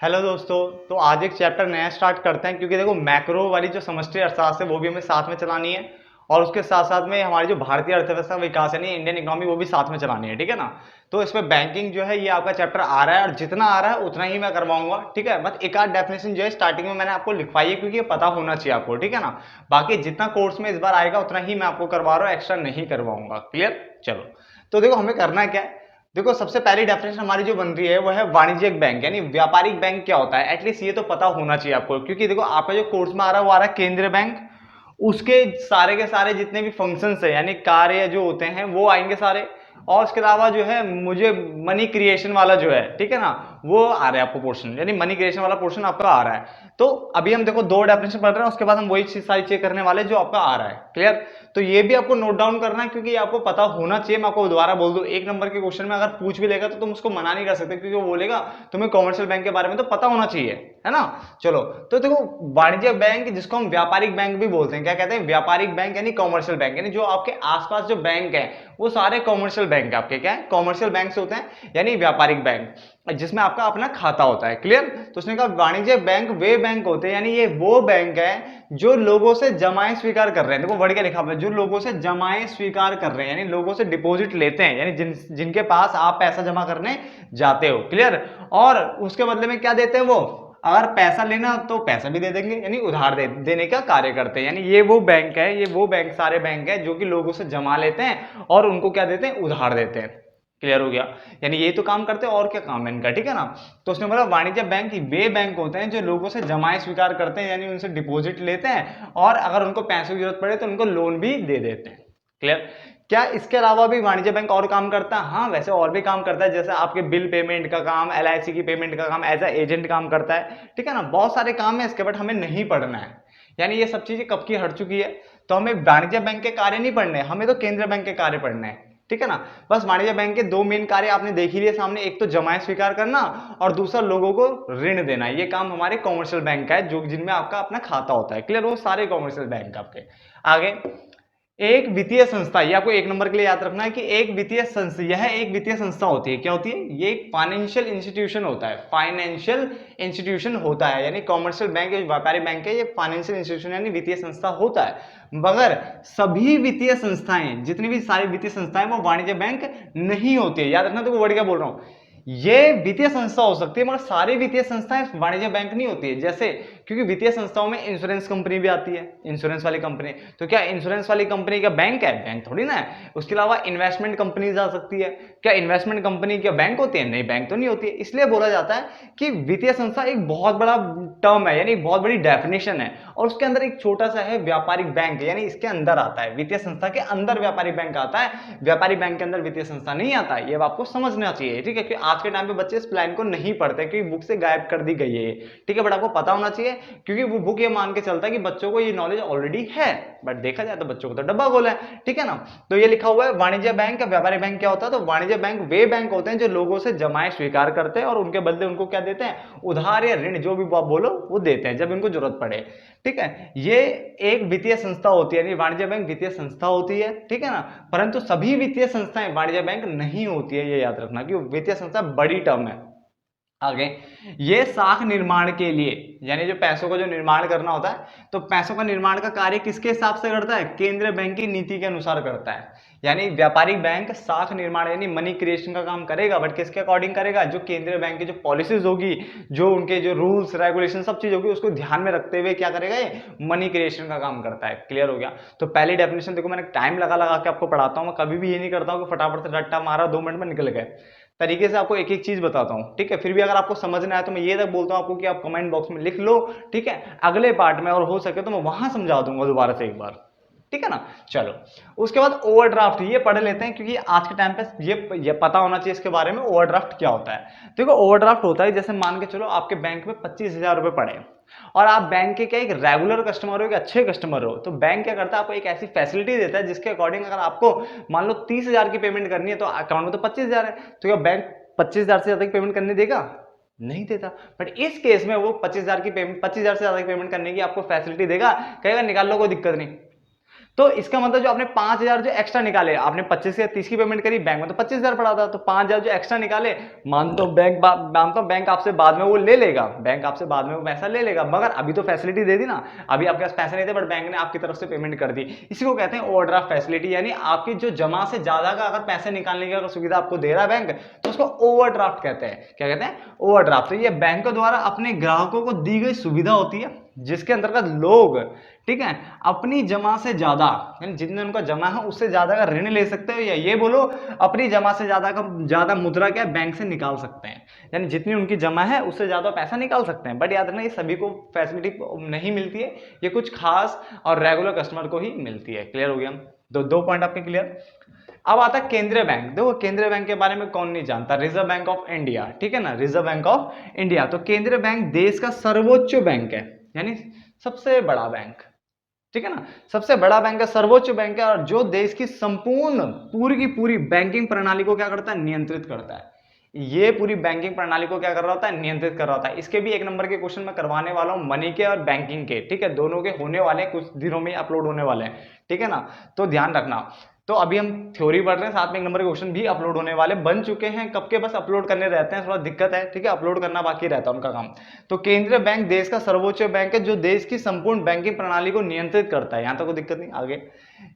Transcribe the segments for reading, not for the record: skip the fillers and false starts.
Hello दोस्तों। तो आज एक चैप्टर नया स्टार्ट करते हैं, क्योंकि देखो मैक्रो वाली जो समष्टि अर्थशास्त्र है वो भी हमें साथ में चलानी है, और उसके साथ साथ में हमारी जो भारतीय अर्थव्यवस्था विकास यानी इंडियन इकोनॉमी वो भी साथ में चलानी है। ठीक है ना। तो इसमें बैंकिंग जो है ये आपका चैप्टर आ रहा है, और जितना आ रहा है उतना ही मैं करवाऊंगा। ठीक है, बस एक आध डेफिनेशन जो है स्टार्टिंग में मैंने आपको लिखवाई है, क्योंकि ये पता होना चाहिए आपको। ठीक है ना। बाकी जितना कोर्स में इस बार आएगा उतना ही मैं आपको करवा रहा हूँ, एक्स्ट्रा नहीं करवाऊंगा। क्लियर। चलो, तो देखो हमें करना क्या है। देखो सबसे पहली डेफिनेशन हमारी जो बन रही है वो है वाणिज्यिक बैंक, यानी व्यापारिक बैंक क्या होता है। एटलीस्ट ये तो पता होना चाहिए आपको, क्योंकि देखो आपका जो कोर्स में आ रहा है वो आ रहा है केंद्रीय बैंक। उसके सारे के सारे जितने भी फंक्शंस है यानी कार्य जो होते हैं वो आएंगे सारे। और उसके अलावा जो है मुझे मनी क्रिएशन वाला जो है, ठीक है ना, वो आ रहा है आपको पोर्शन, यानी मनी क्रिएशन वाला पोर्शन आपका आ रहा है। तो अभी हम देखो दो डेफिनेशन पढ़ रहे हैं, उसके बाद हम वही चीज सारी चेक करने वाले जो आपका आ रहा है। क्लियर। तो ये भी आपको नोट डाउन करना है, क्योंकि ये आपको पता होना चाहिए। मैं आपको दोबारा बोल दूं, एक नंबर के क्वेश्चन में अगर पूछ भी लेगा तो तुम उसको मना नहीं कर सकते, क्योंकि वो बोलेगा तुम्हें कॉमर्शियल बैंक के बारे में तो पता होना चाहिए, है ना। चलो, तो देखो वाणिज्य बैंक जिसको हम व्यापारिक बैंक भी बोलते हैं, क्या कहते हैं, व्यापारिक बैंक यानी कॉमर्शियल बैंक, यानी जो आपके आसपास जो बैंक है वो सारे कॉमर्शियल बैंक आपके क्या है, कॉमर्शियल बैंक होते हैं, यानी व्यापारिक बैंक जिसमें आपका अपना खाता होता है। क्लियर। तो उसने कहा वाणिज्य बैंक वे बैंक होते हैं, यानी ये वो बैंक है जो लोगों से जमाएं स्वीकार कर रहे हैं। देखो बढ़ के लिखा हुआ है, जो लोगों से जमाएं स्वीकार कर रहे हैं, यानी लोगों से डिपॉजिट लेते हैं, यानी जिनके पास आप पैसा जमा करने जाते हो। क्लियर। और उसके बदले में क्या देते हैं वो, अगर पैसा लेना तो पैसा भी दे देंगे, यानी उधार देने का कार्य करते हैं। यानी ये वो बैंक है, ये वो बैंक सारे बैंक है जो कि लोगों से जमा लेते हैं और उनको क्या देते हैं, उधार देते हैं। क्लियर हो गया। यानी ये तो काम करते हैं, और क्या काम है इनका। ठीक है ना। तो उसने बोला वाणिज्य बैंक वे बैंक होते हैं जो लोगों से जमाएं स्वीकार करते हैं, यानी उनसे डिपॉजिट लेते हैं, और अगर उनको पैसों की जरूरत पड़े तो उनको लोन भी दे देते हैं। क्लियर। क्या इसके अलावा भी वाणिज्य बैंक और काम करता है? हाँ, वैसे और भी काम करता है, जैसे आपके बिल पेमेंट का काम, एलआईसी की पेमेंट का काम, एज ए एजेंट काम करता है। ठीक है ना, बहुत सारे काम है इसके, बट हमें नहीं पढ़ना है। यानी ये सब चीजें कब की हट चुकी है। तो हमें वाणिज्य बैंक के कार्य नहीं पढ़ने, हमें तो केंद्रीय बैंक के कार्य पढ़ने हैं। ठीक है ना। बस वाणिज्य बैंक के दो मेन कार्य आपने देख ही लिए सामने, एक तो जमाएं स्वीकार करना और दूसरा लोगों को ऋण देना। ये काम हमारे कॉमर्शियल बैंक का है, जो जिनमें आपका अपना खाता होता है। क्लियर। वो सारे कॉमर्शियल बैंक आपके। आगे, एक वित्तीय संस्था, ये आपको एक नंबर के लिए याद रखना है कि एक वित्तीय संस्था, यह एक वित्तीय संस्था होती है। क्या होती है? ये एक फाइनेंशियल इंस्टीट्यूशन होता है, फाइनेंशियल इंस्टीट्यूशन होता है। यानी कॉमर्शियल बैंक व्यापारी बैंक है, ये फाइनेंशियल इंस्टीट्यूशन यानी वित्तीय संस्था होता है। मगर सभी वित्तीय संस्थाएं, जितनी भी सारी वित्तीय संस्थाएं वो वाणिज्य बैंक नहीं होती है। याद रखना, तो वर्ड क्या बोल रहा हूं, ये वित्तीय संस्था हो सकती है मगर सारी वित्तीय संस्थाएं वाणिज्य बैंक नहीं होती है। जैसे, क्योंकि वित्तीय संस्थाओं में इंश्योरेंस कंपनी भी आती है, इंश्योरेंस वाली कंपनी, तो क्या इंश्योरेंस वाली कंपनी का बैंक है? बैंक थोड़ी ना है। उसके अलावा इन्वेस्टमेंट कंपनीज आ सकती है, क्या इन्वेस्टमेंट कंपनी क्या बैंक होती है? नहीं, बैंक तो नहीं होती है। इसलिए बोला जाता है कि वित्तीय संस्था एक बहुत बड़ा टर्म है, यानी बहुत बड़ी डेफिनेशन है, और उसके अंदर एक छोटा सा है व्यापारिक बैंक, यानी इसके अंदर आता है, वित्तीय संस्था के अंदर व्यापारिक बैंक आता है, व्यापारिक बैंक के अंदर वित्तीय संस्था नहीं आता है। ये आपको समझना चाहिए। ठीक है, कि आज के टाइम पे बच्चे इस प्लान को नहीं पढ़ते, क्योंकि बुक से गायब कर दी गई है। ठीक है, बट आपको पता होना चाहिए, क्योंकि वो बुक ये मान के चलता है कि बच्चों को ये नॉलेज ऑलरेडी है, बट देखा जाए तो बच्चों को तो डब्बा गोला है। ठीक है ना। तो ये लिखा हुआ है वाणिज्य बैंक, व्यापारिक बैंक क्या होता है, तो वाणिज्य बैंक वे बैंक होते हैं जो लोगों से जमाएं स्वीकार करते हैं और उनके बदले उनको क्या देते हैं, उधार या ऋण, जो भी आप बोलो वो देते हैं जब इनको जरूरत पड़े। ठीक है, ये एक वित्तीय संस्था होती है, यानी वाणिज्य बैंक वित्तीय संस्था होती है। ठीक है ना। परंतु सभी वित्तीय संस्थाएं वाणिज्य बैंक नहीं होती है, ये याद रखना, कि वित्तीय संस्था बड़ी टर्म है। आगे, ये साख निर्माण के लिए, यानी जो पैसों का जो निर्माण करना होता है, तो पैसों का निर्माण का कार्य किसके हिसाब से करता है? केंद्रीय बैंक की नीति के अनुसार करता है। यानी व्यापारिक बैंक साख निर्माण यानी मनी क्रिएशन का काम करेगा, बट किसके अकॉर्डिंग करेगा? जो केंद्रीय बैंक की जो पॉलिसीज होगी, जो उनके जो रूल्स रेगुलेशन सब चीज होगी, उसको ध्यान में रखते हुए क्या करेगा? ये मनी क्रिएशन का काम करता है। क्लियर हो गया। तो पहली डेफिनेशन देखो, मैंने टाइम लगा लगा के आपको पढ़ाता हूँ, मैं कभी भी ये नहीं करता हूँ कि फटाफट से रट्टा मारा 2 मिनट में निकल गए, तरीके से आपको एक एक चीज बताता हूं। ठीक है, फिर भी अगर आपको समझना है तो मैं ये तक बोलता हूं आपको कि आप कमेंट बॉक्स में लिख लो। ठीक है, अगले पार्ट में और हो सके तो मैं वहां समझा दूंगा दोबारा से एक बार। ठीक है ना। चलो, उसके बाद ओवरड्राफ्ट, ये पढ़ लेते हैं, क्योंकि आज के टाइम पे ये पता होना चाहिए इसके बारे में, ओवरड्राफ्ट क्या होता है। देखो ओवरड्राफ्ट होता है, जैसे मान के चलो आपके बैंक में 25,000 रुपए पड़े, और आप बैंक के क्या एक रेगुलर कस्टमर हो, एक अच्छे कस्टमर हो, तो बैंक क्या करता है, आपको एक ऐसी फैसिलिटी देता है जिसके अकॉर्डिंग अगर आपको मान लो 30,000 की पेमेंट करनी है, तो अकाउंट में तो 25,000 है, तो क्या बैंक 25,000 से ज्यादा की पेमेंट करने देगा? नहीं देता। बट इस केस में वो 25,000 की पेमेंट, 25,000 से ज्यादा की पेमेंट करने की आपको फैसिलिटी देगा, कहेगा निकाल लो, कोई दिक्कत नहीं। तो इसका मतलब जो आपने 5,000 जो एक्स्ट्रा निकाले, आपने 25 या 30 की पेमेंट करी, बैंक में तो 25,000 पड़ा था, तो 5,000 जो एक्स्ट्रा निकाले, मानता हूं बैंक आपसे बाद में वो ले लेगा, बैंक आपसे बाद में वो पैसा ले लेगा, मगर अभी तो फैसिलिटी दे दी ना, अभी आपके पास पैसे नहीं थे बट बैंक ने आपकी तरफ से पेमेंट कर दी। इसी को कहते हैं ओवरड्राफ्ट फैसिलिटी, यानी आपकी जो जमा से ज्यादा का अगर पैसे निकालने की अगर सुविधा आपको दे रहा है बैंक, तो उसको ओवरड्राफ्ट कहते हैं। क्या कहते हैं? ओवरड्राफ्ट। तो ये बैंकों द्वारा अपने ग्राहकों को दी गई सुविधा होती है, जिसके अंतर्गत लोग, ठीक है, अपनी जमा से ज्यादा, यानी जितने उनका जमा है उससे ज्यादा का ऋण ले सकते हो, या ये बोलो अपनी जमा से ज्यादा का ज्यादा मुद्रा क्या बैंक से निकाल सकते हैं, यानी जितनी उनकी जमा है उससे ज्यादा पैसा निकाल सकते हैं। बट याद रखना ये सभी को फैसिलिटी नहीं मिलती है, ये कुछ खास और रेगुलर कस्टमर को ही मिलती है। क्लियर हो गया? दो पॉइंट आपके क्लियर। अब आता है केंद्रीय बैंक। देखो केंद्रीय बैंक के बारे में कौन नहीं जानता, रिजर्व बैंक ऑफ इंडिया, ठीक है ना, रिजर्व बैंक ऑफ इंडिया। तो केंद्रीय बैंक देश का सर्वोच्च बैंक है, यानी सबसे बड़ा बैंक, ठीक है ना, सबसे बड़ा बैंक है, सर्वोच्च बैंक है, और जो देश की संपूर्ण पूरी की पूरी बैंकिंग प्रणाली को क्या करता है? नियंत्रित करता है। ये पूरी बैंकिंग प्रणाली को क्या कर रहा होता है? नियंत्रित कर रहा होता है। इसके भी 1 नंबर के क्वेश्चन मैं करवाने वाला हूं, मनी के और बैंकिंग के, ठीक है, दोनों के होने वाले हैं, कुछ दिनों में अपलोड होने वाले हैं, ठीक है ना, तो ध्यान रखना। तो अभी हम थ्योरी पढ़ रहे हैं, साथ में 1 नंबर के क्वेश्चन भी अपलोड होने वाले, बन चुके हैं कब के, बस अपलोड करने रहते हैं, थोड़ा दिक्कत है, ठीक है, अपलोड करना बाकी रहता है उनका काम। तो केंद्रीय बैंक देश का सर्वोच्च बैंक है, जो देश की संपूर्ण बैंकिंग प्रणाली को नियंत्रित करता है। यहां तक कोई दिक्कत नहीं। आगे,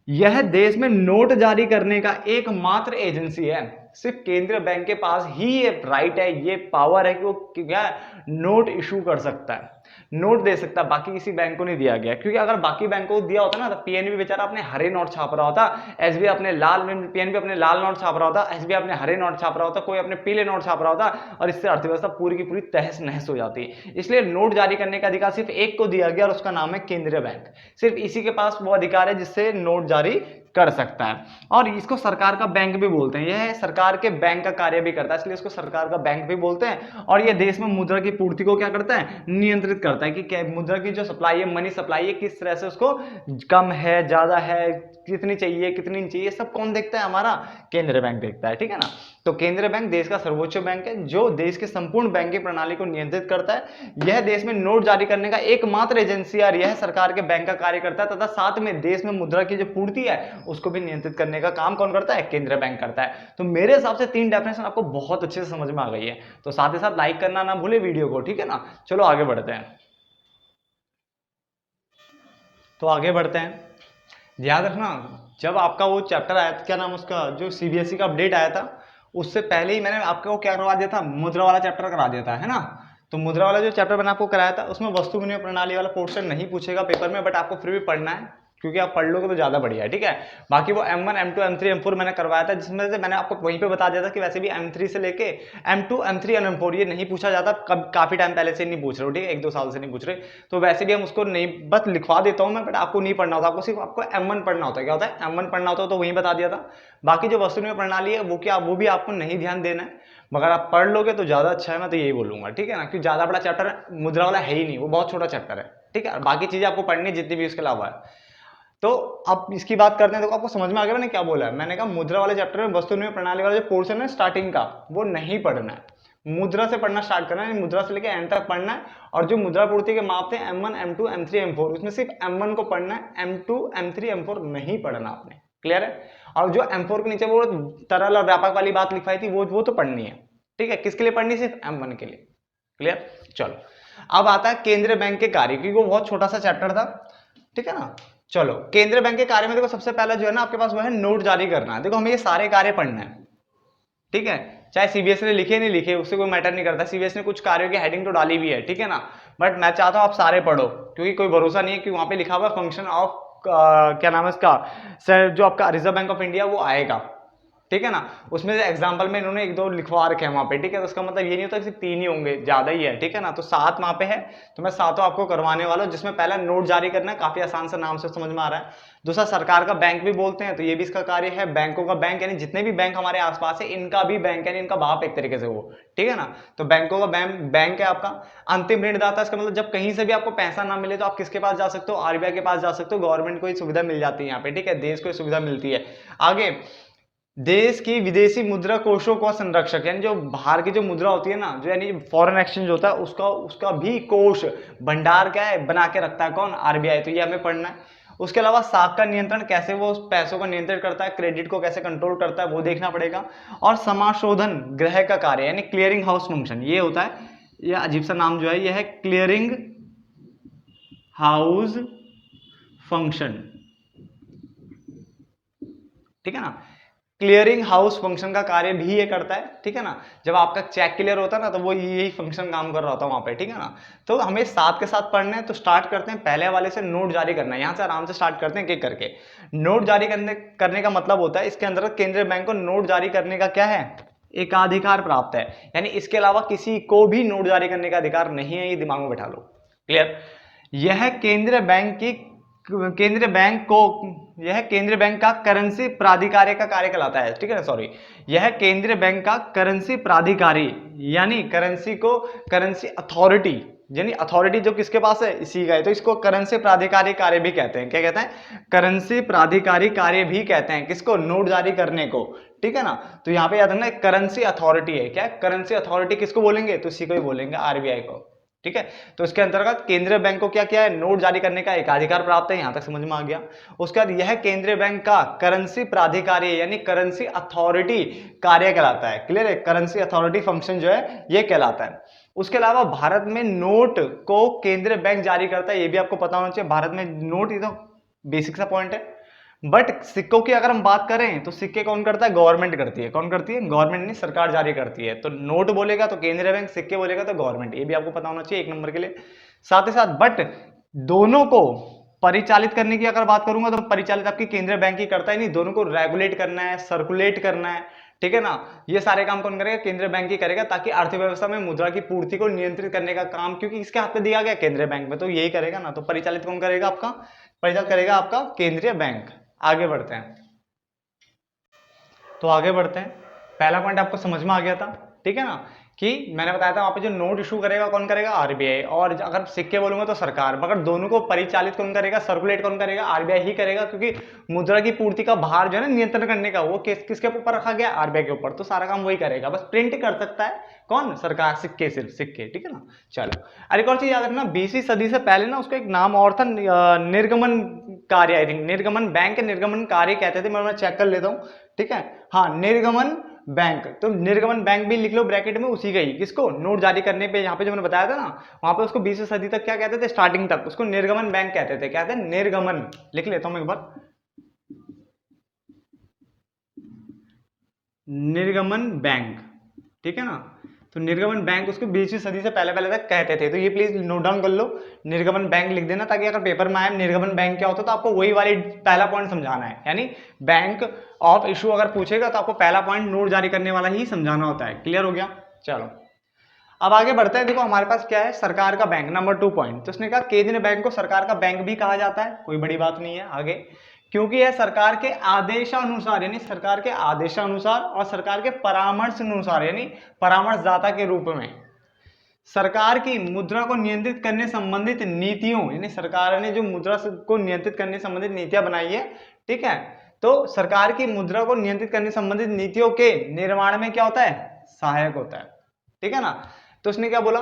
यह देश में नोट जारी करने का एकमात्र एजेंसी है। सिर्फ केंद्रीय बैंक के पास ही ये राइट है, ये पावर है कि वो क्या नोट इशू कर सकता है, नोट दे सकता है, बाकी किसी बैंक को नहीं दिया गया। क्योंकि अगर बाकी बैंकों को दिया होता ना, तो पीएनबी बेचारा अपने हरे नोट छाप रहा होता, एसबीआई अपने पीएनबी अपने लाल नोट छाप रहा होता, एसबीआई अपने हरे नोट छाप रहा होता, कोई अपने पीले नोट छाप रहा होता, और इससे अर्थव्यवस्था पूरी की पूरी तहस नहस हो जाती। इसलिए नोट जारी करने का अधिकार सिर्फ एक को दिया गया, और उसका नाम है केंद्रीय बैंक। सिर्फ इसी के पास वो अधिकार है जिससे नोट जारी कर सकता है, और इसको सरकार का बैंक भी बोलते हैं। यह सरकार के बैंक का कार्य भी करता है, इसलिए इसको सरकार का बैंक भी बोलते हैं। और यह देश में मुद्रा की पूर्ति को क्या करता है? नियंत्रित करता है कि मुद्रा की जो सप्लाई है, मनी सप्लाई है, किस तरह से उसको कम है, ज्यादा है, कितनी चाहिए, कितनी नहीं चाहिए, सब कौन देखता है? हमारा केंद्रीय बैंक देखता है, ठीक है ना। तो केंद्रीय बैंक देश का सर्वोच्च बैंक है, जो देश के संपूर्ण बैंकिंग प्रणाली को नियंत्रित करता है। यह देश में नोट जारी करने का एकमात्र एजेंसी है, और यह सरकार के बैंक का कार्य करता है, तथा साथ में देश में मुद्रा की जो पूर्ति है उसको भी नियंत्रित करने का काम कौन करता है? केंद्रीय बैंक करता है। तो मेरे हिसाब से 3 डेफिनेशन आपको बहुत अच्छे से समझ में आ गई है। तो साथ ही साथ लाइक करना ना भूले वीडियो को, ठीक है ना। चलो आगे बढ़ते हैं। तो आगे बढ़ते हैं, याद रखना, जब आपका वो चैप्टर आया था, क्या नाम उसका, जो सीबीएसई का अपडेट आया था, उससे पहले ही मैंने आपको क्या करवा दिया था? मुद्रा वाला चैप्टर करा दिया था, है ना। तो मुद्रा वाला जो चैप्टर मैंने आपको कराया था, उसमें वस्तु विनिमय प्रणाली वाला पोर्शन नहीं पूछेगा पेपर में, बट आपको फिर भी पढ़ना है, क्योंकि आप पढ़ लोगे तो ज्यादा बढ़िया है, ठीक है। बाकी वो M1 M2 M3 M4 मैंने करवाया था, जिसमें से मैंने आपको वहीं पे बता दिया था कि वैसे भी M3 से लेके M2 M3 और M4 ये नहीं पूछा जाता, काफी टाइम पहले से नहीं पूछ रहे हो, ठीक है, 1-2 साल से नहीं पूछ रहे। तो वैसे भी हम उसको नहीं, बस लिखवा देता हूँ मैं, बट आपको नहीं पढ़ना होता, आपको सिर्फ आपको M1 पढ़ना होता है। क्या होता है? M1 पढ़ना होता है, तो वहीं बता दिया था। बाकी जो वस्तु विनिमय प्रणाली है वो भी आपको नहीं ध्यान देना है, मगर आप पढ़ लोगे तो ज्यादा अच्छा है, मैं तो यही बोलूंगा, ठीक है ना। क्योंकि ज्यादा बड़ा चैप्टर मुद्रा वाला है ही नहीं, वो बहुत छोटा चैप्टर है, ठीक है। बाकी चीजें आपको पढ़नी जितनी भी उसके अलावा है। तो अब इसकी बात करते हैं, तो आपको समझ में आ गया मैंने क्या बोला है। मैंने कहा मुद्रा वाले चैप्टर में वस्तु विनिमय प्रणाली वाला जो पोर्शन है स्टार्टिंग का, वो नहीं पढ़ना है, मुद्रा से पढ़ना स्टार्ट करना है, मुद्रा से लेकर एंड तक पढ़ना है। और जो मुद्रा पूर्ति के माप थे M1 M2 M3 M4, उसमें सिर्फ M1 को पढ़ना है, M2 M3 M4 नहीं पढ़ना आपने। क्लियर है? और जो M4 के नीचे वो तरल और व्यापक वाली बात लिखवाई थी, वो तो पढ़नी है, ठीक है। किसके लिए पढ़नी? सिर्फ M1 के लिए। क्लियर? चलो अब आता है केंद्रीय बैंक के कार्य, क्योंकि वो बहुत छोटा सा चैप्टर था, ठीक है ना। चलो केंद्रीय बैंक के कार्य में देखो, सबसे पहला जो है ना आपके पास वो है नोट जारी करना। देखो हमें ये सारे कार्य पढ़ना है, ठीक है, चाहे सीबीएसई ने लिखे नहीं लिखे उससे कोई मैटर नहीं करता। सीबीएसई ने कुछ कार्यों की हेडिंग तो डाली भी है, ठीक है ना, बट मैं चाहता हूं आप सारे पढ़ो, क्योंकि कोई भरोसा नहीं है कि वहां पे लिखा हुआ फंक्शन ऑफ क्या नाम है इसका, सर जो आपका रिजर्व बैंक ऑफ इंडिया वो आएगा, ठीक है ना। उसमें से एग्जांपल में इन्होंने 1-2 लिखवा रखे हैं वहां पे, ठीक है। तो उसका मतलब ये नहीं होता कि सिर्फ 3 ही होंगे, ज्यादा ही है, ठीक है ना। तो 7 वहां पे है, तो मैं 7 आपको करवाने वाला हूं, जिसमें पहला नोट जारी करना है, काफी आसान सा नाम से समझ में आ रहा है। दूसरा सरकार का बैंक भी बोलते हैं, तो ये भी इसका कार्य है। बैंकों का बैंक यानी जितने भी बैंक हमारे आसपास है इनका भी बैंक है, इनका बाप एक तरीके से वो, ठीक है ना। तो बैंकों का बैंक है आपका। अंतिम ऋणदाता, इसका मतलब जब कहीं से भी आपको पैसा ना मिले तो आप किसके पास जा सकते हो? आरबीआई के पास जा सकते हो। गवर्नमेंट को सुविधा मिल जाती है यहाँ पे, ठीक है, देश को सुविधा मिलती है। आगे, देश की विदेशी मुद्रा कोषों का संरक्षक, यानी जो बाहर की जो मुद्रा होती है ना, जो यानी फॉरेन एक्सचेंज होता है, उसका भी कोष भंडार क्या है बना के रखता है, कौन? आरबीआई। तो ये हमें पढ़ना है। उसके अलावा साख का नियंत्रण, कैसे वो पैसों को नियंत्रित करता है, क्रेडिट को कैसे कंट्रोल करता है वो देखना पड़ेगा। और समाशोधन ग्रह का कार्य यानी क्लियरिंग हाउस फंक्शन ये होता है, यह अजीब सा नाम जो है यह है क्लियरिंग हाउस फंक्शन, ठीक है ना। क्लियरिंग हाउस फंक्शन का कार्य भी ये करता है, ठीक है ना। जब आपका चेक क्लियर होता है ना तो वो यही फंक्शन काम कर रहा होता है वहां पे, ठीक है ना। तो हमें साथ के साथ पढ़ना है, तो स्टार्ट करते हैं पहले वाले से, नोट जारी करना है। यहां से आराम से स्टार्ट करते हैं एक करके। नोट जारी करने का मतलब होता है, इसके अंदर केंद्रीय बैंक को नोट जारी करने का क्या है, एकाधिकार प्राप्त है। यानी इसके अलावा किसी को भी नोट जारी करने का अधिकार नहीं है, ये दिमाग में बैठा लो। क्लियर। यह केंद्रीय बैंक की केंद्रीय बैंक को यह केंद्रीय बैंक का करेंसी प्राधिकारी का कार्य कहलाता है, ठीक है ना, सॉरी। यह केंद्रीय बैंक का करेंसी प्राधिकारी यानी करेंसी अथॉरिटी, यानी अथॉरिटी जो किसके पास है, इसी का है, तो इसको करेंसी प्राधिकारी कार्य भी कहते हैं। क्या कहते हैं, करेंसी प्राधिकारी कार्य भी कहते हैं किसको, नोट जारी करने को, ठीक है ना। तो यहाँ पे याद रखना करेंसी अथॉरिटी है, क्या करेंसी अथॉरिटी किसको बोलेंगे, तो इसी को ही बोलेंगे, आरबीआई को, ठीक है। तो इसके अंतर्गत केंद्रीय बैंक को क्या किया है, नोट जारी करने का एकाधिकार प्राप्त है, यहां तक समझ में आ गया। उसके बाद यह केंद्रीय बैंक का करेंसी प्राधिकारी यानी करेंसी अथॉरिटी कार्य कहलाता है। क्लियर है, करेंसी अथॉरिटी फंक्शन जो है ये कहलाता है। उसके अलावा भारत में नोट को केंद्रीय बैंक जारी करता है, ये भी आपको पता होना चाहिए। भारत में नोट, ये तो बेसिक सा पॉइंट है। बट सिक्कों की अगर हम बात करें तो सिक्के कौन करता है, गवर्नमेंट करती है। कौन करती है, गवर्नमेंट नहीं, सरकार जारी करती है। तो नोट बोलेगा तो केंद्रीय बैंक, सिक्के बोलेगा तो गवर्नमेंट, ये भी आपको पता होना चाहिए एक नंबर के लिए। साथ ही साथ बट दोनों को परिचालित करने की अगर बात करूंगा तो परिचालित आपकी केंद्रीय बैंक ही करता है, नहीं, दोनों को रेगुलेट करना है, सर्कुलेट करना है, ठीक है ना। ये सारे काम कौन करेगा, केंद्रीय बैंक ही करेगा, ताकि अर्थव्यवस्था में मुद्रा की पूर्ति को नियंत्रित करने का काम, क्योंकि इसके हाथ में दिया गया केंद्रीय बैंक में, तो यही करेगा ना। तो परिचालित कौन करेगा, आपका परिचालित करेगा आपका केंद्रीय बैंक। आगे बढ़ते हैं, तो आगे बढ़ते हैं। पहला पॉइंट आपको समझ में आ गया था, ठीक है ना, कि मैंने बताया था वहां पे जो नोट इशू करेगा कौन करेगा, आरबीआई, और अगर सिक्के बोलूंगा तो सरकार। मगर दोनों को परिचालित कौन करेगा, सर्कुलेट कौन करेगा, आरबीआई ही करेगा, क्योंकि मुद्रा की पूर्ति का भार जो है ना नियंत्रण करने का, वो किसके ऊपर रखा गया, आरबीआई के ऊपर। तो सारा काम वही करेगा, बस प्रिंट कर सकता है कौन, सरकार, सिक्के, सिर्फ सिक्के, ठीक है ना। चलो, अरे एक और चीज याद रखना, 20वीं सदी से पहले ना उसका एक नाम और था, निर्गमन कार्य, आई थिंक निर्गमन बैंक, निर्गमन कार्य कहते थे। मैं चेक कर लेता हूँ, ठीक है। हाँ, निर्गमन बैंक, तो निर्गमन बैंक भी लिख लो ब्रैकेट में, उसी का ही, किसको, नोट जारी करने पे, यहाँ पे जो मैंने बताया था ना, वहां पे उसको 20वीं सदी तक क्या कहते थे, स्टार्टिंग तक उसको निर्गमन बैंक कहते थे। क्या कहते हैं, निर्गमन, लिख लेता हूं एक बार, निर्गमन बैंक, ठीक है ना। तो निर्गमन बैंक उसको 20वीं सदी से पहले पहले तक कहते थे। तो ये प्लीज नोट डाउन कर लो, निर्गमन बैंक लिख देना, ताकि अगर पेपर में आए निर्गमन बैंक क्या होता है तो आपको वही वाली पहला पॉइंट समझाना है। यानी बैंक ऑफ इशू अगर पूछेगा तो आपको पहला पॉइंट नोट जारी करने वाला ही समझाना होता है। क्लियर हो गया, चलो अब आगे बढ़ते हैं। देखो हमारे पास क्या है, सरकार का बैंक, नंबर 2 पॉइंट। तो उसने कहा केंद्रीय बैंक को सरकार का बैंक भी कहा जाता है, कोई बड़ी बात नहीं है आगे, क्योंकि यह सरकार के आदेशानुसार, यानी सरकार के आदेशानुसार और सरकार के परामर्श अनुसार, यानी परामर्शदाता के रूप में सरकार की मुद्रा को नियंत्रित करने संबंधित नीतियों, यानी सरकार ने जो मुद्रा को नियंत्रित करने संबंधित नीतियां बनाई है, ठीक है। तो सरकार की मुद्रा को नियंत्रित करने संबंधित नीतियों के निर्माण में क्या होता है, सहायक होता है, ठीक है ना। तो उसने क्या बोला,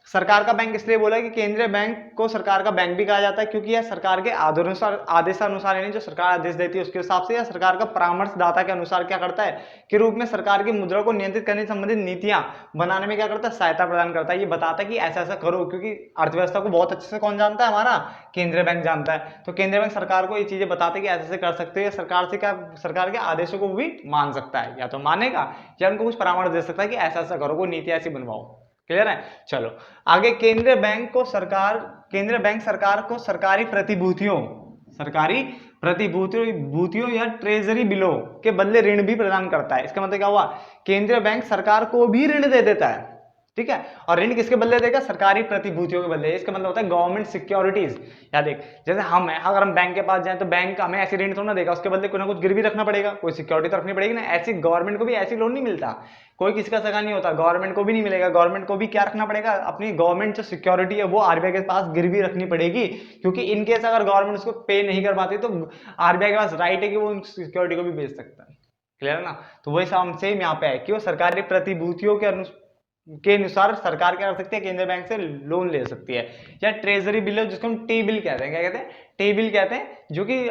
सरकार का बैंक इसलिए बोला कि केंद्रीय बैंक को सरकार का बैंक भी कहा जाता है, क्योंकि यह सरकार के आदेशानुसार, यानी जो सरकार आदेश देती है उसके हिसाब से, या सरकार का परामर्शदाता के अनुसार क्या करता है, के रूप में सरकार की मुद्रा को नियंत्रित करने संबंधित नीतियां बनाने में क्या करता है, सहायता प्रदान करता है। ये बताता है कि ऐसा ऐसा करो, क्योंकि अर्थव्यवस्था को बहुत अच्छे से कौन जानता है, हमारा केंद्रीय बैंक जानता है। तो केंद्रीय बैंक सरकार को ये चीजें बताते हैं कि ऐसे ऐसे कर सकते हैं, सरकार से क्या, सरकार के आदेशों को भी मान सकता है, या तो मानेगा या उनको कुछ परामर्श दे सकता है कि ऐसा ऐसा करो, कोई नीति ऐसी बनवाओ। क्लियर है, चलो आगे। केंद्रीय बैंक सरकार को सरकारी प्रतिभूतियों या ट्रेजरी बिलों के बदले ऋण भी प्रदान करता है। इसका मतलब क्या हुआ, केंद्रीय बैंक सरकार को भी ऋण दे देता है, ठीक है। और ऋण किसके बदले देगा, सरकारी प्रतिभूतियों के बदले। इसका मतलब होता है गवर्नमेंट सिक्योरिटीज। या देख, जैसे हम है, अगर हम बैंक के पास जाएं तो बैंक हमें ऐसी ऋण थोड़ा ना देगा, उसके बदले कुछ ना कुछ गिरवी रखना पड़ेगा, कोई सिक्योरिटी तो रखनी पड़ेगी ना। ऐसी गवर्नमेंट को भी ऐसी लोन नहीं मिलता, कोई किसी का सगा नहीं होता, गवर्नमेंट को भी नहीं मिलेगा। गवर्नमेंट को भी क्या रखना पड़ेगा, अपनी गवर्नमेंट जो सिक्योरिटी है वो आरबीआई के पास गिरवी रखनी पड़ेगी, क्योंकि इनकेस अगर गवर्नमेंट उसको पे नहीं कर पाती तो आरबीआई के पास राइट है कि वो सिक्योरिटी को भी बेच सकता है। क्लियर है ना। तो वही सेम यहाँ पे है कि वो सरकारी प्रतिभूतियों के के अनुसार सरकार क्या कर सकती है, केंद्रीय बैंक से लोन ले सकती है। या ट्रेजरी बिल जिसको हम टी बिल कहते हैं, क्या कहते हैं, टी बिल कहते हैं, जो कि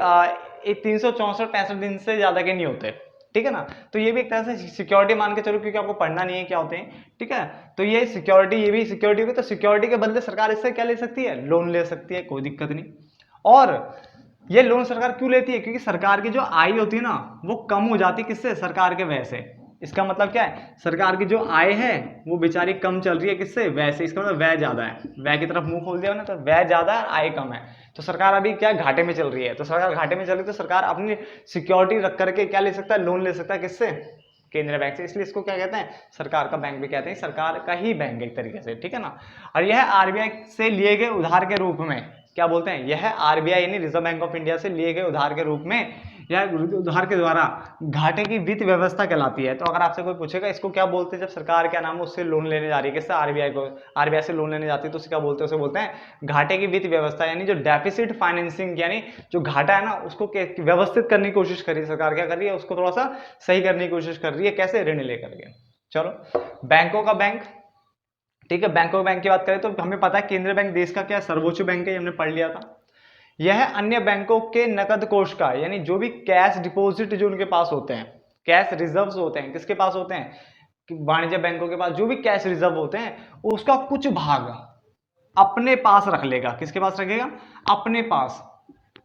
364-65 दिन से ज्यादा के नहीं होते, ठीक है ना। तो ये भी एक तरह से सिक्योरिटी मान के चलो, क्योंकि आपको पढ़ना नहीं है क्या होते हैं, ठीक है। तो ये सिक्योरिटी, ये भी सिक्योरिटी होगी, तो सिक्योरिटी के बदले सरकार इससे क्या ले सकती है, लोन ले सकती है, कोई दिक्कत नहीं। और ये लोन सरकार क्यों लेती है, क्योंकि सरकार की जो आय होती है ना वो कम हो जाती है, किससे, सरकार के व्यय से। इसका मतलब क्या है, सरकार की जो आय है वो बेचारी कम चल रही है, किससे, व्यय से। इसका मतलब व्यय ज्यादा है, व्यय की तरफ मुंह खोल दिया ना, तो व्यय ज्यादा है, आय कम है, तो सरकार अभी क्या घाटे में चल रही है। तो सरकार घाटे में चल रही है, तो सरकार अपनी सिक्योरिटी रख करके क्या ले सकता है, लोन ले सकता है, किससे, केंद्रीय बैंक से। इसलिए इसको क्या कहते हैं, सरकार का बैंक भी कहते हैं, सरकार का ही बैंक एक तरीके से, ठीक है ना। और यह आरबीआई से लिए गए उधार के रूप में, क्या बोलते हैं, यह आरबीआई यानी रिजर्व बैंक ऑफ इंडिया से लिए गए उधार के रूप में या उधार के द्वारा घाटे की वित्त व्यवस्था कहलाती है। तो अगर आपसे कोई पूछेगा इसको क्या बोलते हैं, जब सरकार क्या नाम है उससे लोन लेने जा रही है, किससे, आरबीआई को, आरबीआई से लोन लेने जाती है, तो उसे क्या बोलते हैं, उसे बोलते हैं घाटे की वित्त व्यवस्था। यानी जो डेफिसिट फाइनेंसिंग, यानी जो घाटा है ना उसको व्यवस्थित करने की कोशिश कर रही है सरकार, क्या कर रही है, उसको थोड़ा सा सही करने की कोशिश कर रही है, कैसे, ऋण लेकर के। चलो, बैंकों का बैंक, ठीक है। बैंकों बैंक की बात करें तो हमें पता है केंद्रीय बैंक देश का क्या सर्वोच्च बैंक है, हमने पढ़ लिया था। यह अन्य बैंकों के नकद कोष का, यानी जो भी कैश डिपॉजिट जो उनके पास होते हैं, कैश रिजर्व्स होते हैं, किसके पास होते हैं, वाणिज्य बैंकों के पास जो भी कैश रिजर्व होते हैं उसका कुछ भाग अपने पास रख लेगा। किसके पास रखेगा, अपने पास।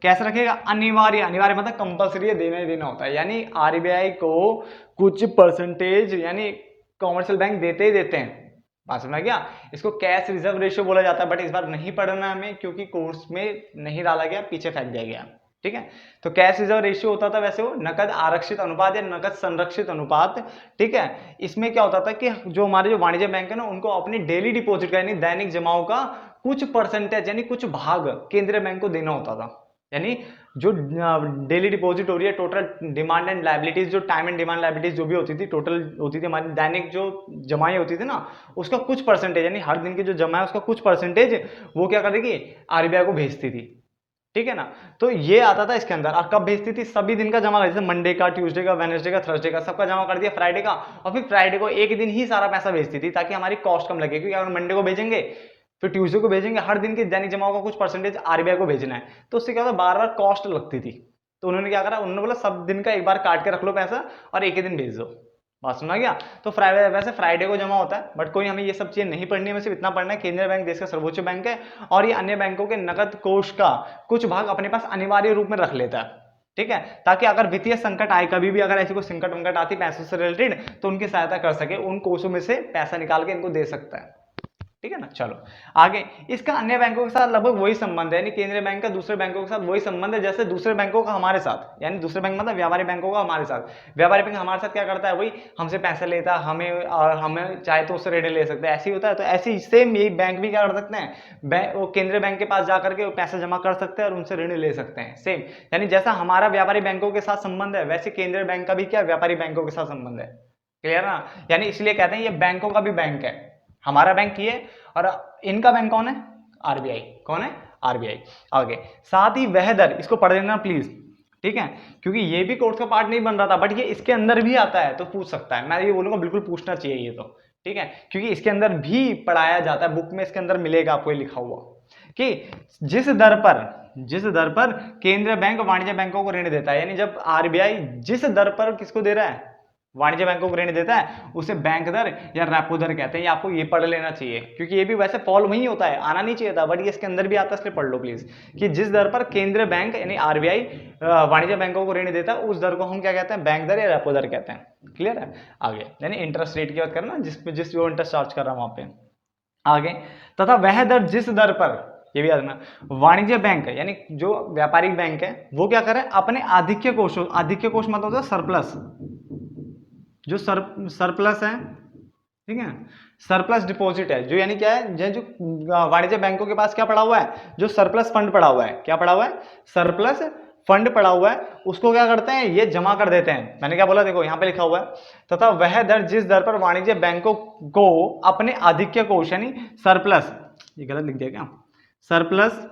कैसे रखेगा, अनिवार्य, अनिवार्य मतलब कंपलसरी है, देना ही देना होता है। यानी आरबीआई को कुछ परसेंटेज यानी कॉमर्शियल बैंक देते ही देते हैं, बात समझ गया। इसको कैश रिजर्व रेशियो बोला जाता है, बट इस बार नहीं पढ़ना हमें क्योंकि कोर्स में नहीं डाला गया, पीछे फेंक दिया गया, ठीक है। तो कैश रिजर्व रेशियो होता था वैसे वो नकद आरक्षित अनुपात या नकद संरक्षित अनुपात, ठीक है। इसमें क्या होता था कि जो हमारे जो वाणिज्य बैंक है ना उनको अपनी डेली डिपॉजिट का यानी दैनिक जमाओं का कुछ परसेंटेज यानी कुछ भाग केंद्रीय बैंक को देना होता था। यानी जो डेली डिपॉजिट हो रही है, टोटल डिमांड एंड लायबिलिटीज, जो टाइम एंड डिमांड लायबिलिटीज जो भी होती थी, टोटल होती थी हमारी दैनिक जो जमाएं होती थी ना उसका कुछ परसेंटेज, यानी हर दिन की जो जमा है उसका कुछ परसेंटेज वो क्या करेगी, आरबीआई को भेजती थी, ठीक है ना। तो ये आता था इसके अंदर। और कब भेजती थी, सभी दिन का जमा कर, जैसे मंडे का, ट्यूसडे का, वेडनेसडे का, थर्सडे का, सबका जमा कर दिया, फ्राइडे का, और फिर फ्राइडे को एक दिन ही सारा पैसा भेजती थी ताकि हमारी कॉस्ट कम लगे। क्योंकि अगर मंडे को भेजेंगे फिर ट्यूसडे को भेजेंगे, हर दिन के दैनिक जमाओं का कुछ परसेंटेज आरबीआई को भेजना है, तो उससे क्या होता है, बार बार कॉस्ट लगती थी। तो उन्होंने क्या करा, उन्होंने बोला सब दिन का एक बार काट के रख लो पैसा और एक ही दिन भेज दो, बात सुना गया। तो फ्राइडे, वैसे फ्राइडे को जमा होता है, बट कोई हमें ये सब चीजें नहीं पढ़नी है, सिर्फ इतना पढ़ना है केंद्रीय बैंक देश का सर्वोच्च बैंक है और ये अन्य बैंकों के नकद कोष का कुछ भाग अपने पास अनिवार्य रूप में रख लेता है, ठीक है, ताकि अगर वित्तीय संकट आए, कभी भी अगर ऐसी कोई संकट वंकट आती पैसों से रिलेटेड, तो उनकी सहायता कर सके, उन कोषों में से पैसा निकाल के इनको दे सकता है, ठीक है ना। चलो आगे, इसका अन्य बैंकों के साथ लगभग वही संबंध है, यानी केंद्रीय बैंक का दूसरे बैंकों के साथ वही संबंध है जैसे दूसरे बैंकों का हमारे साथ, यानी दूसरे बैंक मतलब व्यापारी बैंकों का हमारे साथ। व्यापारी बैंक हमारे साथ क्या करता है, वही हमसे पैसे लेता है, हमें चाहे तो उससे ऋण ले सकते हैं, ऐसे ही होता है। तो ऐसे सेम यही बैंक भी क्या कर सकते हैं, वो केंद्रीय बैंक के पास जाकर के पैसे जमा कर सकते हैं और उनसे ऋण ले सकते हैं, सेम। यानी जैसा हमारा व्यापारी बैंकों के साथ संबंध है वैसे केंद्रीय बैंक का भी क्या व्यापारी बैंकों के साथ संबंध है, क्लियर ना। यानी इसलिए कहते हैं ये बैंकों का भी बैंक है, हमारा बैंक ये और इनका बैंक कौन है, आरबीआई। कौन है, आरबीआई। आगे, साथ ही वह दर, इसको पढ़ लेना प्लीज, ठीक है, क्योंकि ये भी कोर्स का पार्ट नहीं बन रहा था बट ये इसके अंदर भी आता है तो पूछ सकता है, मैं ये बोलूंगा बिल्कुल पूछना चाहिए ये तो, ठीक है, क्योंकि इसके अंदर भी पढ़ाया जाता है, बुक में इसके अंदर मिलेगा आपको लिखा हुआ कि जिस दर पर केंद्रीय बैंक वाणिज्य बैंकों को ऋण देता है, यानी जब आरबीआई जिस दर पर किसको दे रहा है, वाणिज्य बैंकों को ऋण देता है, उसे बैंक दर या रेपो दर कहते हैं। ये आपको ये पढ़ लेना चाहिए क्योंकि ये भी वैसे फॉलो वही होता है, आना नहीं चाहिए था बट ये इसके अंदर भी आता है, इसलिए पढ़ लो प्लीज कि जिस दर पर केंद्रीय बैंक यानी आरबीआई वाणिज्य बैंकों को ऋण देता है उस दर को हम क्या कहते हैं, बैंक दर या रेपो दर कहते हैं, क्लियर है। आगे, यानी इंटरेस्ट रेट की बात करना, जिस जो इंटरेस्ट चार्ज कर रहा हूं वहां पे। आगे, तथा वह दर जिस दर पर, ये भी याद रखना, वाणिज्य बैंक है यानी जो व्यापारिक बैंक है वो क्या करे, अपने आधिक्य कोष मतलब होता है सरप्लस, जो सरप्लस है, ठीक है, सरप्लस डिपॉजिट है जो, यानी क्या है, जो वाणिज्य बैंकों के पास क्या पड़ा हुआ है, जो सरप्लस फंड पड़ा हुआ है, क्या पड़ा हुआ है, सरप्लस फंड पड़ा हुआ है, उसको क्या करते हैं, ये जमा कर देते हैं। मैंने क्या बोला, देखो यहां पे लिखा हुआ है, तथा वह दर जिस दर पर वाणिज्य बैंकों को अपने आधिक्य कोष यानी सरप्लस, ये गलत लिख दिया क्या, सरप्लस,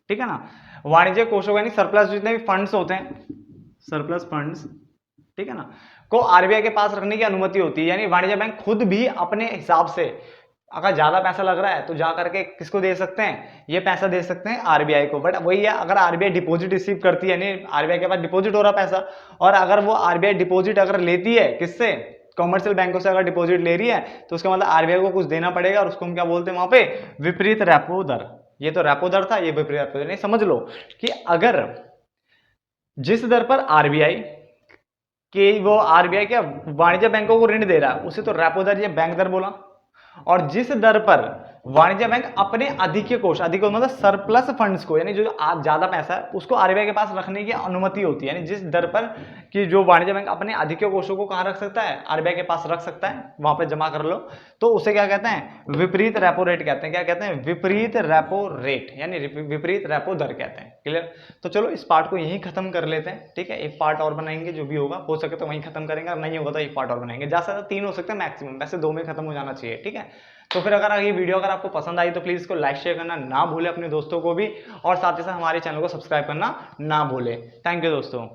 ठीक है ना, वाणिज्य कोषों यानी सरप्लस जितने भी फंड्स होते हैं, सरप्लस फंड्स, ठीक है ना, को आरबीआई के पास रखने की अनुमति होती है। यानी वाणिज्य बैंक खुद भी अपने हिसाब से अगर ज्यादा पैसा लग रहा है तो जा करके किसको दे सकते हैं, ये पैसा दे सकते हैं आरबीआई को। बट वही है, अगर आरबीआई डिपॉजिट रिसीव करती है, यानी आरबीआई के पास डिपॉजिट हो रहा पैसा, और अगर वो आरबीआई डिपॉजिट अगर लेती है किससे, कॉमर्शियल बैंकों से अगर डिपॉजिट ले रही है, तो उसका मतलब आरबीआई को कुछ देना पड़ेगा, और उसको हम क्या बोलते हैं वहां पे, विपरीत रेपो दर। ये तो रेपो दर था, ये विपरीत रेपो दर। नहीं, समझ लो कि अगर जिस दर पर आरबीआई कि वो आरबीआई क्या वाणिज्य बैंकों को ऋण दे रहा है, उसे तो रेपो दर या बैंक दर बोला। और जिस दर पर वाणिज्य बैंक अपने अधिक कोष, अधिक मतलब सरप्लस फंड्स को, यानी जो ज्यादा पैसा है उसको आरबीआई के पास रखने की अनुमति होती है, यानी जिस दर पर कि जो वाणिज्य बैंक अपने अधिक कोषों को कहां रख सकता है, आरबीआई के पास रख सकता है, वहां पर जमा कर लो, तो उसे क्या कहते हैं, विपरीत रेपो रेट कहते हैं। क्या कहते हैं, विपरीत रेपो रेट, यानी विपरीत रेपो दर कहते हैं। क्लियर। तो चलो इस पार्ट को यहीं खत्म कर लेते हैं, ठीक है। एक पार्ट और बनाएंगे, जो भी होगा हो सके तो वहीं खत्म करेंगे, और नहीं होगा तो एक पार्ट और बनाएंगे। ज्यादा से ज्यादा 3 हो सकते हैं मैक्सिमम, वैसे 2 में खत्म हो जाना चाहिए, ठीक है। तो फिर अगर ये वीडियो अगर आपको पसंद आई तो प्लीज इसको लाइक शेयर करना ना भूले अपने दोस्तों को भी, और साथ ही साथ हमारे चैनल को सब्सक्राइब करना ना भूले। थैंक यू दोस्तों।